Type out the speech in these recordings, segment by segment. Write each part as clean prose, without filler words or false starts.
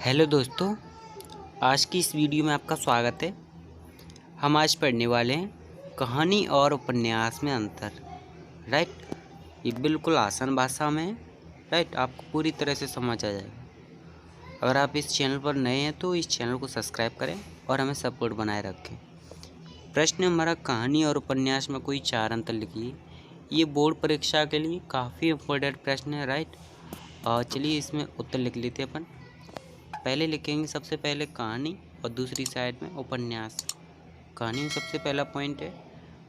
Hello दोस्तों, आज की इस वीडियो में आपका स्वागत है। हम आज पढ़ने वाले हैं कहानी और उपन्यास में अंतर। राइट, ये बिल्कुल आसान भाषा में है। राइट, आपको पूरी तरह से समझ आ जाएगा। अगर आप इस चैनल पर नए हैं तो इस चैनल को सब्सक्राइब करें और हमें सपोर्ट बनाए रखें। प्रश्न हमारा, कहानी और उपन्यास में कोई 4 अंतर लिखिए। ये बोर्ड परीक्षा के लिए काफ़ी इम्पोर्टेंट प्रश्न है। राइट, चलिए इसमें उत्तर लिख लेते हैं अपन। पहले लिखेंगे सबसे पहले कहानी और दूसरी साइड में उपन्यास। कहानी में सबसे पहला पॉइंट है,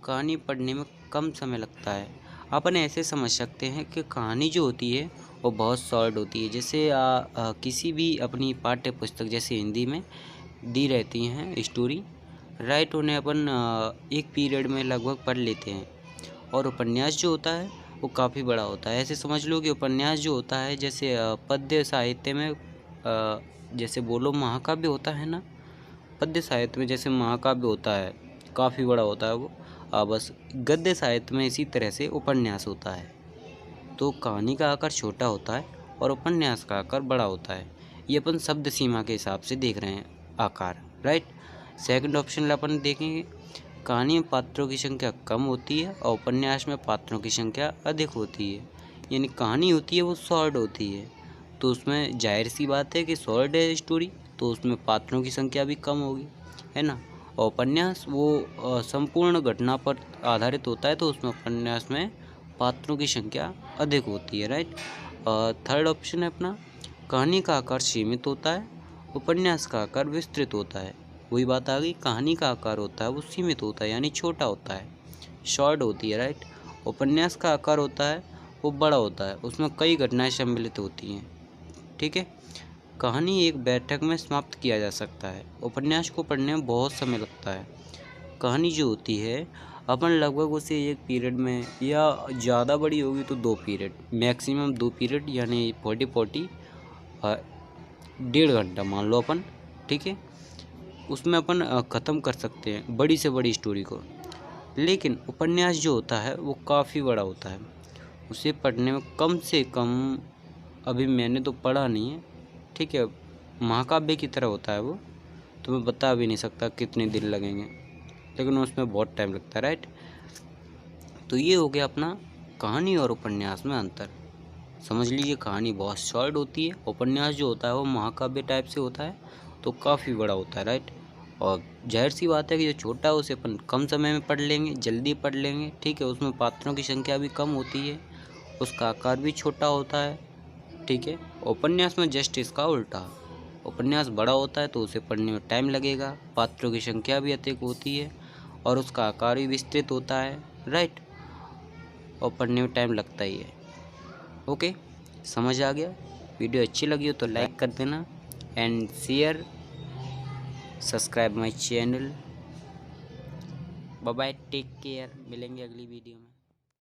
कहानी पढ़ने में कम समय लगता है। अपन ऐसे समझ सकते हैं कि कहानी जो होती है वो बहुत शॉर्ट होती है। जैसे किसी भी अपनी पाठ्य पुस्तक जैसे हिंदी में दी रहती हैं स्टोरी, राइट, उन्हें अपन एक पीरियड में लगभग पढ़ लेते हैं। और उपन्यास जो होता है वो काफ़ी बड़ा होता है। ऐसे समझ लो कि उपन्यास जो होता है जैसे पद्य साहित्य में जैसे बोलो महाकाव्य होता है ना, पद्य साहित्य में जैसे महाकाव्य होता है, काफ़ी बड़ा होता है वो। बस गद्य साहित्य में इसी तरह से उपन्यास होता है। तो कहानी का आकार छोटा होता है और उपन्यास का आकार बड़ा होता है। ये अपन शब्द सीमा के हिसाब से देख रहे हैं आकार। राइट, सेकंड ऑप्शन अपन देखेंगे, कहानी में पात्रों की संख्या कम होती है और उपन्यास में पात्रों की संख्या अधिक होती है। यानी कहानी होती है वो शॉर्ट होती है, तो उसमें जाहिर सी बात है कि शॉर्ट है स्टोरी, तो उसमें पात्रों की संख्या भी कम होगी, है ना। और उपन्यास वो संपूर्ण घटना पर आधारित होता है, तो उसमें उपन्यास में पात्रों की संख्या अधिक होती है। राइट, थर्ड ऑप्शन है अपना, कहानी का आकार सीमित होता है, उपन्यास का आकार विस्तृत होता है। वही बात आ गई, कहानी का आकार होता है वो सीमित होता है यानी छोटा होता है, शॉर्ट होती है। राइट, उपन्यास का आकार होता है वो बड़ा होता है, उसमें कई घटनाएं सम्मिलित होती हैं। ठीक है, कहानी एक बैठक में समाप्त किया जा सकता है, उपन्यास को पढ़ने में बहुत समय लगता है। कहानी जो होती है अपन लगभग उसे एक पीरियड में, या ज़्यादा बड़ी होगी तो 2 पीरियड, मैक्सिमम 2 पीरियड यानी 40 1.5 घंटा मान लो अपन। ठीक है, उसमें अपन ख़त्म कर सकते हैं बड़ी से बड़ी स्टोरी को। लेकिन उपन्यास जो होता है वो काफ़ी बड़ा होता है, उसे पढ़ने में कम से कम, अभी मैंने तो पढ़ा नहीं है, ठीक है, महाकाव्य की तरह होता है वो, तो मैं बता भी नहीं सकता कितने दिन लगेंगे, लेकिन उसमें बहुत टाइम लगता है। राइट, तो ये हो गया अपना कहानी और उपन्यास में अंतर। समझ लीजिए, कहानी बहुत शॉर्ट होती है, उपन्यास जो होता है वो महाकाव्य टाइप से होता है, तो काफ़ी बड़ा होता है। राइट, और जाहिर सी बात है कि जो छोटा है उसे अपन कम समय में पढ़ लेंगे, जल्दी पढ़ लेंगे। ठीक है, उसमें पात्रों की संख्या भी कम होती है, उसका आकार भी छोटा होता है। ठीक है, उपन्यास में जस्ट इसका उल्टा, उपन्यास बड़ा होता है तो उसे पढ़ने में टाइम लगेगा, पात्रों की संख्या भी अधिक होती है और उसका आकार भी विस्तृत होता है। राइट, और पढ़ने में टाइम लगता ही है। ओके, समझ आ गया। वीडियो अच्छी लगी हो तो लाइक कर देना and share, subscribe my channel. Bye bye, take care, मिलेंगे अगली वीडियो में।